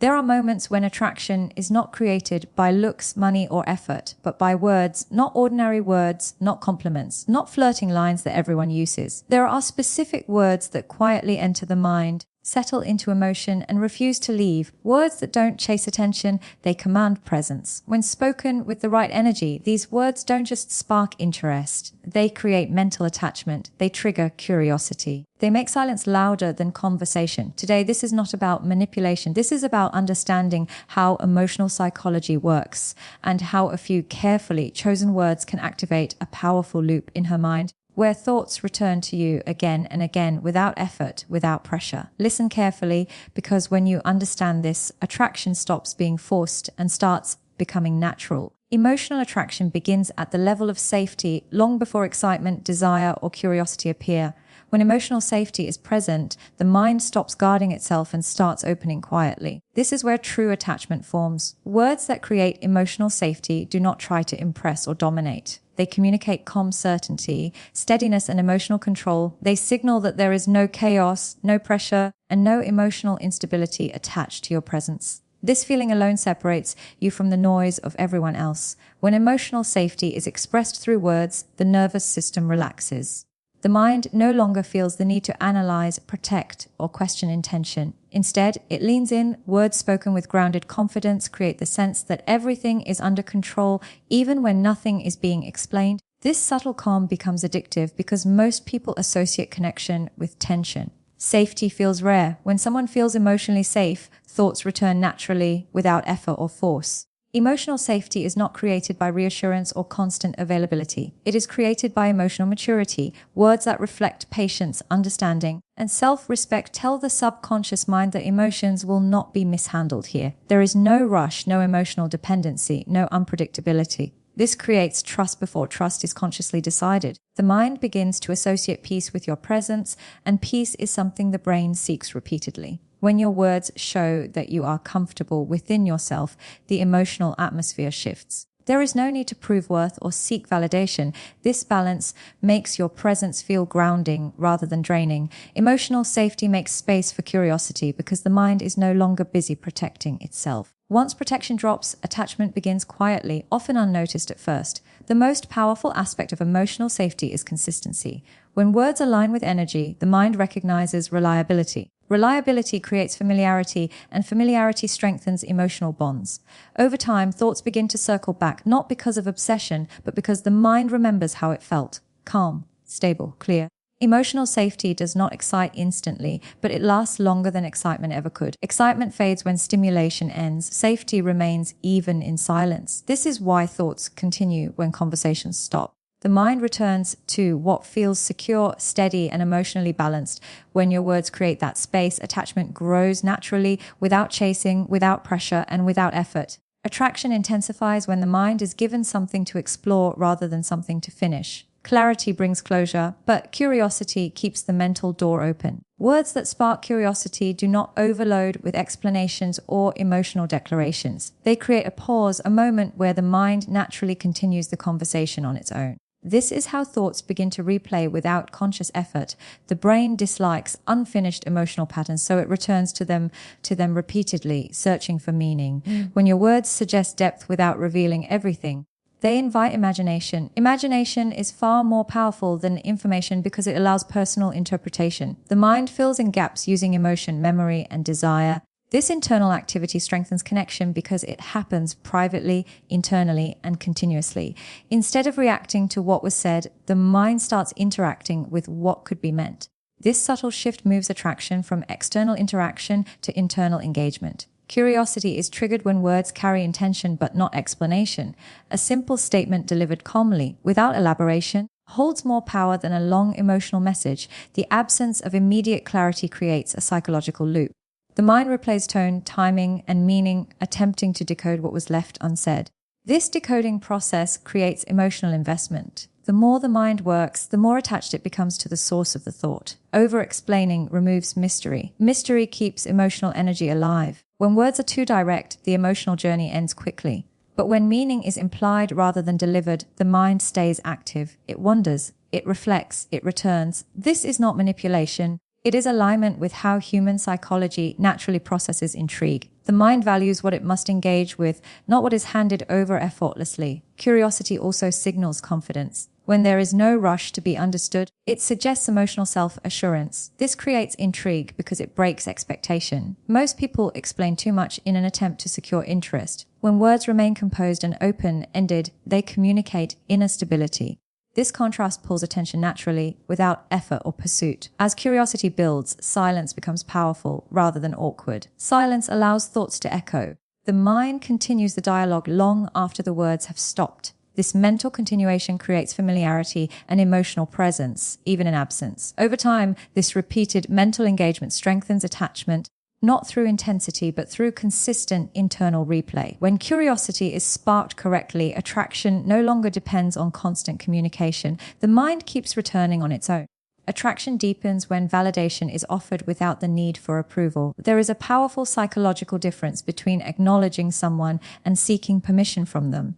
There are moments when attraction is not created by looks, money, or effort, but by words, not ordinary words, not compliments, not flirting lines that everyone uses. There are specific words that quietly enter the mind, settle into emotion, and refuse to leave. Words that don't chase attention, they command presence. When spoken with the right energy, these words don't just spark interest, they create mental attachment, they trigger curiosity. They make silence louder than conversation. Today, this is not about manipulation. This is about understanding how emotional psychology works and how a few carefully chosen words can activate a powerful loop in her mind, where thoughts return to you again and again without effort, without pressure. Listen carefully, because when you understand this, attraction stops being forced and starts becoming natural. Emotional attraction begins at the level of safety long before excitement, desire, or curiosity appear. When emotional safety is present, the mind stops guarding itself and starts opening quietly. This is where true attachment forms. Words that create emotional safety do not try to impress or dominate. They communicate calm certainty, steadiness, and emotional control. They signal that there is no chaos, no pressure, and no emotional instability attached to your presence. This feeling alone separates you from the noise of everyone else. When emotional safety is expressed through words, the nervous system relaxes. The mind no longer feels the need to analyze, protect, or question intention. Instead, it leans in. Words spoken with grounded confidence create the sense that everything is under control, even when nothing is being explained. This subtle calm becomes addictive because most people associate connection with tension. Safety feels rare. When someone feels emotionally safe, thoughts return naturally, without effort or force. Emotional safety is not created by reassurance or constant availability. It is created by emotional maturity. Words that reflect patience, understanding, and self-respect tell the subconscious mind that emotions will not be mishandled here. There is no rush, no emotional dependency, no unpredictability. This creates trust before trust is consciously decided. The mind begins to associate peace with your presence, and peace is something the brain seeks repeatedly. When your words show that you are comfortable within yourself, the emotional atmosphere shifts. There is no need to prove worth or seek validation. This balance makes your presence feel grounding rather than draining. Emotional safety makes space for curiosity because the mind is no longer busy protecting itself. Once protection drops, attachment begins quietly, often unnoticed at first. The most powerful aspect of emotional safety is consistency. When words align with energy, the mind recognizes reliability. Reliability creates familiarity, and familiarity strengthens emotional bonds. Over time, thoughts begin to circle back, not because of obsession, but because the mind remembers how it felt: calm, stable, clear. Emotional safety does not excite instantly, but it lasts longer than excitement ever could. Excitement fades when stimulation ends. Safety remains even in silence. This is why thoughts continue when conversations stop. The mind returns to what feels secure, steady, and emotionally balanced. When your words create that space, attachment grows naturally, without chasing, without pressure, and without effort. Attraction intensifies when the mind is given something to explore rather than something to finish. Clarity brings closure, but curiosity keeps the mental door open. Words that spark curiosity do not overload with explanations or emotional declarations. They create a pause, a moment where the mind naturally continues the conversation on its own. This is how thoughts begin to replay without conscious effort. The brain dislikes unfinished emotional patterns, so it returns to them repeatedly, searching for meaning. When your words suggest depth without revealing everything, they invite imagination. Imagination is far more powerful than information because it allows personal interpretation. The mind fills in gaps using emotion, memory, and desire. This internal activity strengthens connection because it happens privately, internally, and continuously. Instead of reacting to what was said, the mind starts interacting with what could be meant. This subtle shift moves attraction from external interaction to internal engagement. Curiosity is triggered when words carry intention but not explanation. A simple statement delivered calmly, without elaboration, holds more power than a long emotional message. The absence of immediate clarity creates a psychological loop. The mind replays tone, timing, and meaning, attempting to decode what was left unsaid. This decoding process creates emotional investment. The more the mind works, the more attached it becomes to the source of the thought. Over-explaining removes mystery. Mystery keeps emotional energy alive. When words are too direct, the emotional journey ends quickly. But when meaning is implied rather than delivered, the mind stays active. It wanders, it reflects, it returns. This is not manipulation. It is alignment with how human psychology naturally processes intrigue. The mind values what it must engage with, not what is handed over effortlessly. Curiosity also signals confidence. When there is no rush to be understood, it suggests emotional self-assurance. This creates intrigue because it breaks expectation. Most people explain too much in an attempt to secure interest. When words remain composed and open-ended, they communicate inner stability. This contrast pulls attention naturally, without effort or pursuit. As curiosity builds, silence becomes powerful rather than awkward. Silence allows thoughts to echo. The mind continues the dialogue long after the words have stopped. This mental continuation creates familiarity and emotional presence, even in absence. Over time, this repeated mental engagement strengthens attachment, not through intensity, but through consistent internal replay. When curiosity is sparked correctly, attraction no longer depends on constant communication. The mind keeps returning on its own. Attraction deepens when validation is offered without the need for approval. There is a powerful psychological difference between acknowledging someone and seeking permission from them.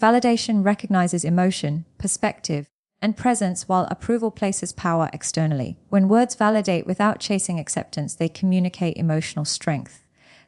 Validation recognizes emotion, perspective, and presence, while approval places power externally. When words validate without chasing acceptance, they communicate emotional strength.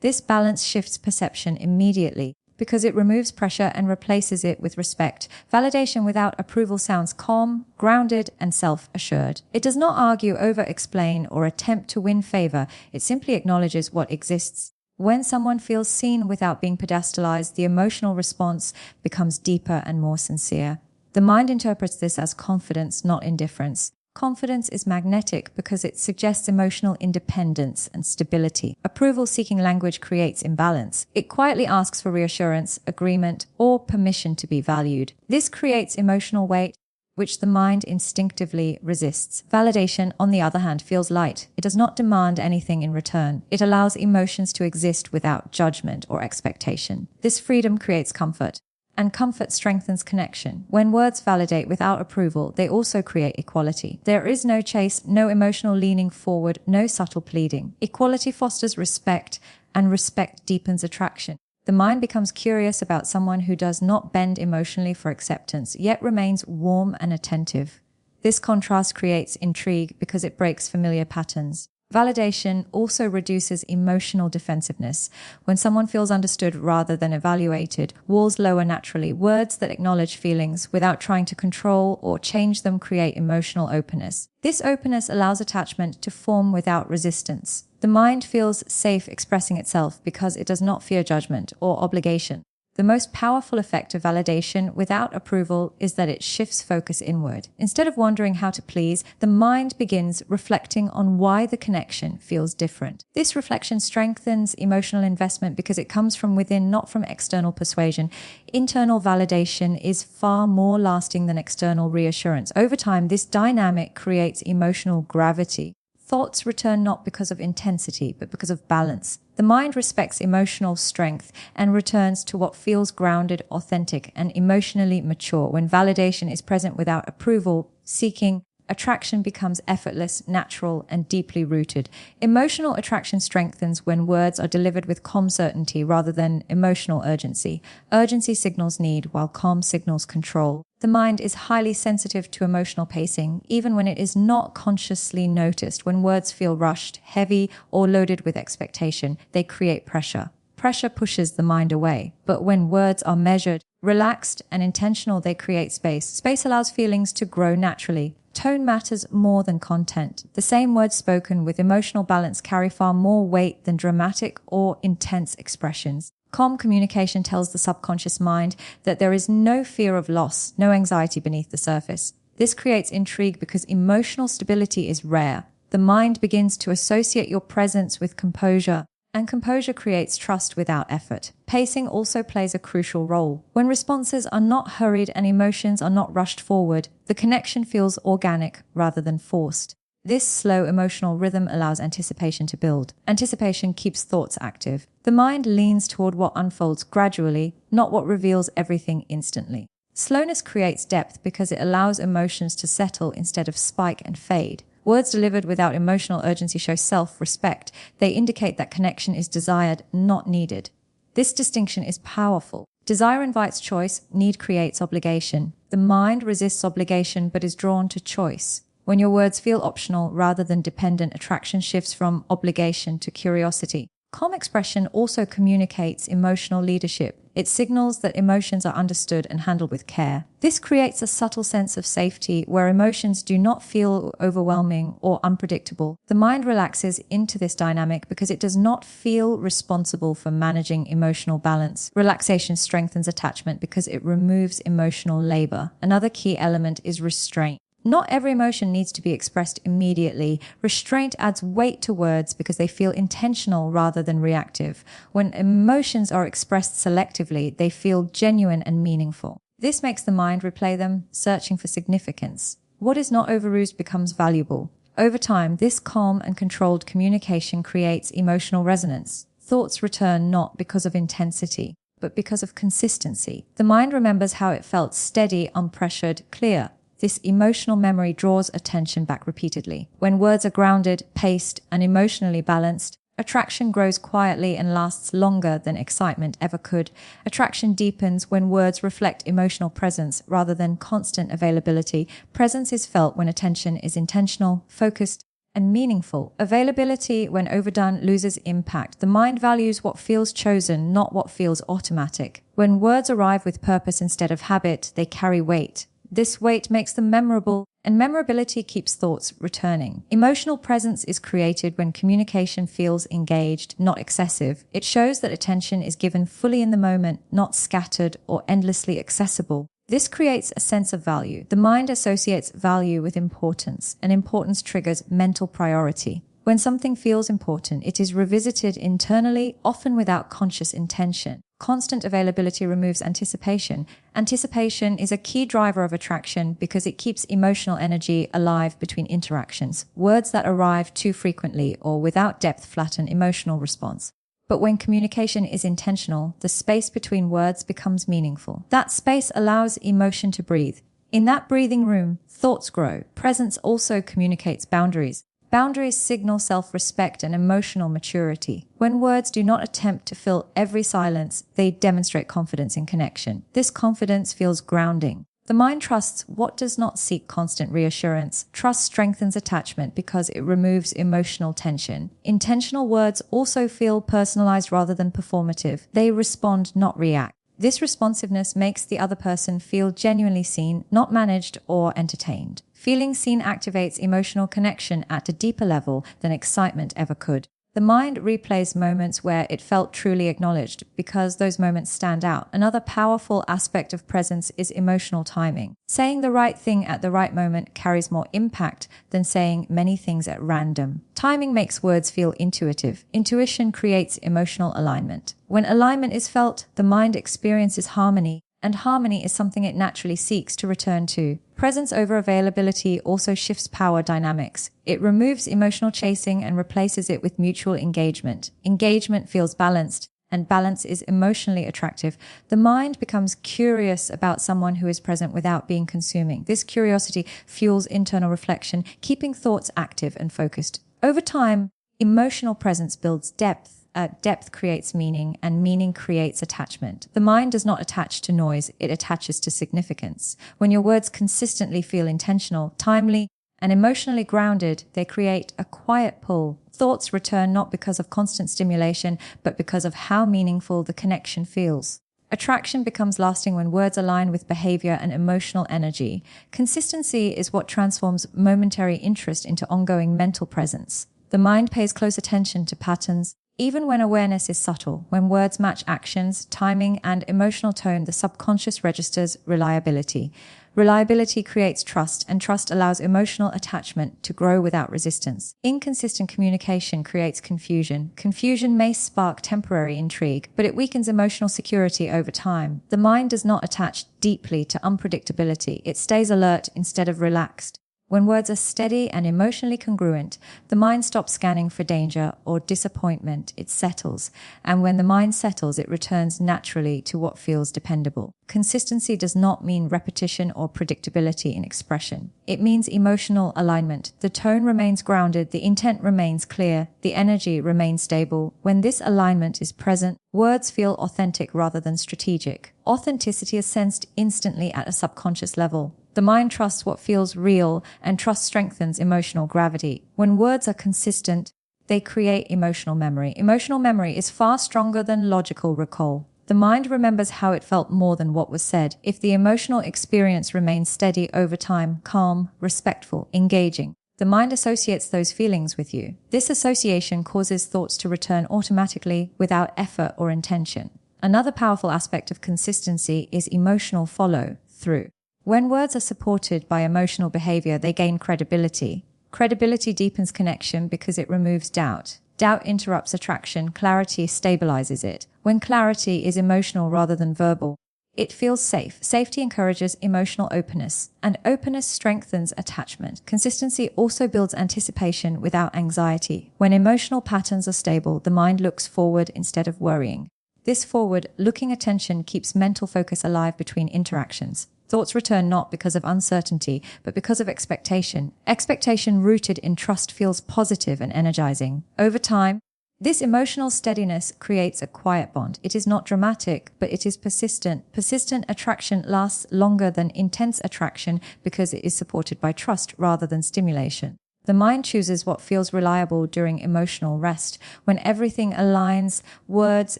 This balance shifts perception immediately because it removes pressure and replaces it with respect. Validation without approval sounds calm, grounded, and self-assured. It does not argue, over-explain, or attempt to win favor. It simply acknowledges what exists. When someone feels seen without being pedestalized, the emotional response becomes deeper and more sincere. The mind interprets this as confidence, not indifference. Confidence is magnetic because it suggests emotional independence and stability. Approval-seeking language creates imbalance. It quietly asks for reassurance, agreement, or permission to be valued. This creates emotional weight, which the mind instinctively resists. Validation, on the other hand, feels light. It does not demand anything in return. It allows emotions to exist without judgment or expectation. This freedom creates comfort. And comfort strengthens connection. When words validate without approval, they also create equality. There is no chase, no emotional leaning forward, no subtle pleading. Equality fosters respect, and respect deepens attraction. The mind becomes curious about someone who does not bend emotionally for acceptance, yet remains warm and attentive. This contrast creates intrigue because it breaks familiar patterns. Validation also reduces emotional defensiveness. When someone feels understood rather than evaluated, walls lower naturally. Words that acknowledge feelings without trying to control or change them create emotional openness. This openness allows attachment to form without resistance. The mind feels safe expressing itself because it does not fear judgment or obligation. The most powerful effect of validation without approval is that it shifts focus inward. Instead of wondering how to please, the mind begins reflecting on why the connection feels different. This reflection strengthens emotional investment because it comes from within, not from external persuasion. Internal validation is far more lasting than external reassurance. Over time, this dynamic creates emotional gravity. Thoughts return not because of intensity, but because of balance. The mind respects emotional strength and returns to what feels grounded, authentic, and emotionally mature. When validation is present without approval seeking, attraction becomes effortless, natural, and deeply rooted. Emotional attraction strengthens when words are delivered with calm certainty rather than emotional urgency. Urgency signals need, while calm signals control. The mind is highly sensitive to emotional pacing, even when it is not consciously noticed. When words feel rushed, heavy, or loaded with expectation, they create pressure. Pressure pushes the mind away. But when words are measured, relaxed, and intentional, they create space. Space allows feelings to grow naturally. Tone matters more than content. The same words spoken with emotional balance carry far more weight than dramatic or intense expressions. Calm communication tells the subconscious mind that there is no fear of loss, no anxiety beneath the surface. This creates intrigue because emotional stability is rare. The mind begins to associate your presence with composure, and composure creates trust without effort. Pacing also plays a crucial role. When responses are not hurried and emotions are not rushed forward, the connection feels organic rather than forced. This slow emotional rhythm allows anticipation to build. Anticipation keeps thoughts active. The mind leans toward what unfolds gradually, not what reveals everything instantly. Slowness creates depth because it allows emotions to settle instead of spike and fade. Words delivered without emotional urgency show self-respect. They indicate that connection is desired, not needed. This distinction is powerful. Desire invites choice, need creates obligation. The mind resists obligation but is drawn to choice. When your words feel optional rather than dependent, attraction shifts from obligation to curiosity. Calm expression also communicates emotional leadership. It signals that emotions are understood and handled with care. This creates a subtle sense of safety where emotions do not feel overwhelming or unpredictable. The mind relaxes into this dynamic because it does not feel responsible for managing emotional balance. Relaxation strengthens attachment because it removes emotional labor. Another key element is restraint. Not every emotion needs to be expressed immediately. Restraint adds weight to words because they feel intentional rather than reactive. When emotions are expressed selectively, they feel genuine and meaningful. This makes the mind replay them, searching for significance. What is not overused becomes valuable. Over time, this calm and controlled communication creates emotional resonance. Thoughts return not because of intensity, but because of consistency. The mind remembers how it felt steady, unpressured, clear. This emotional memory draws attention back repeatedly. When words are grounded, paced, and emotionally balanced, attraction grows quietly and lasts longer than excitement ever could. Attraction deepens when words reflect emotional presence rather than constant availability. Presence is felt when attention is intentional, focused, and meaningful. Availability, when overdone, loses impact. The mind values what feels chosen, not what feels automatic. When words arrive with purpose instead of habit, they carry weight. This weight makes them memorable, and memorability keeps thoughts returning. Emotional presence is created when communication feels engaged, not excessive. It shows that attention is given fully in the moment, not scattered or endlessly accessible. This creates a sense of value. The mind associates value with importance, and importance triggers mental priority. When something feels important, it is revisited internally, often without conscious intention. Constant availability removes anticipation. Anticipation is a key driver of attraction because it keeps emotional energy alive between interactions. Words that arrive too frequently or without depth flatten emotional response. But when communication is intentional, the space between words becomes meaningful. That space allows emotion to breathe. In that breathing room, thoughts grow. Presence also communicates boundaries. Boundaries signal self-respect and emotional maturity. When words do not attempt to fill every silence, they demonstrate confidence in connection. This confidence feels grounding. The mind trusts what does not seek constant reassurance. Trust strengthens attachment because it removes emotional tension. Intentional words also feel personalized rather than performative. They respond, not react. This responsiveness makes the other person feel genuinely seen, not managed or entertained. Feeling seen activates emotional connection at a deeper level than excitement ever could. The mind replays moments where it felt truly acknowledged because those moments stand out. Another powerful aspect of presence is emotional timing. Saying the right thing at the right moment carries more impact than saying many things at random. Timing makes words feel intuitive. Intuition creates emotional alignment. When alignment is felt, the mind experiences harmony, and harmony is something it naturally seeks to return to. Presence over availability also shifts power dynamics. It removes emotional chasing and replaces it with mutual engagement. Engagement feels balanced, and balance is emotionally attractive. The mind becomes curious about someone who is present without being consuming. This curiosity fuels internal reflection, keeping thoughts active and focused. Over time, emotional presence builds depth. Depth creates meaning, and meaning creates attachment. The mind does not attach to noise, it attaches to significance. When your words consistently feel intentional, timely, and emotionally grounded, they create a quiet pull. Thoughts return not because of constant stimulation, but because of how meaningful the connection feels. Attraction becomes lasting when words align with behavior and emotional energy. Consistency is what transforms momentary interest into ongoing mental presence. The mind pays close attention to patterns, even when awareness is subtle. When words match actions, timing, and emotional tone, the subconscious registers reliability. Reliability creates trust, and trust allows emotional attachment to grow without resistance. Inconsistent communication creates confusion. Confusion may spark temporary intrigue, but it weakens emotional security over time. The mind does not attach deeply to unpredictability. It stays alert instead of relaxed. When words are steady and emotionally congruent, the mind stops scanning for danger or disappointment. It settles. And when the mind settles, it returns naturally to what feels dependable. Consistency does not mean repetition or predictability in expression. It means emotional alignment. The tone remains grounded, the intent remains clear, the energy remains stable. When this alignment is present, words feel authentic rather than strategic. Authenticity is sensed instantly at a subconscious level. The mind trusts what feels real, and trust strengthens emotional gravity. When words are consistent, they create emotional memory. Emotional memory is far stronger than logical recall. The mind remembers how it felt more than what was said. If the emotional experience remains steady over time, calm, respectful, engaging, the mind associates those feelings with you. This association causes thoughts to return automatically without effort or intention. Another powerful aspect of consistency is emotional follow-through. When words are supported by emotional behavior, they gain credibility. Credibility deepens connection because it removes doubt. Doubt interrupts attraction, clarity stabilizes it. When clarity is emotional rather than verbal, it feels safe. Safety encourages emotional openness, and openness strengthens attachment. Consistency also builds anticipation without anxiety. When emotional patterns are stable, the mind looks forward instead of worrying. This forward-looking attention keeps mental focus alive between interactions. Thoughts return not because of uncertainty, but because of expectation. Expectation rooted in trust feels positive and energizing. Over time, this emotional steadiness creates a quiet bond. It is not dramatic, but it is persistent. Persistent attraction lasts longer than intense attraction because it is supported by trust rather than stimulation. The mind chooses what feels reliable during emotional rest. When everything aligns, words,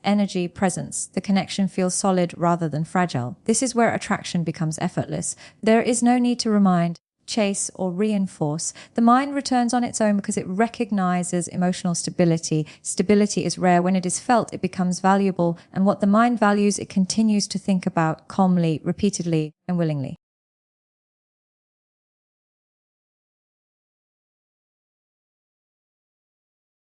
energy, presence, the connection feels solid rather than fragile. This is where attraction becomes effortless. There is no need to remind, chase, or reinforce. The mind returns on its own because it recognizes emotional stability. Stability is rare. When it is felt, it becomes valuable, and what the mind values, it continues to think about calmly, repeatedly, and willingly.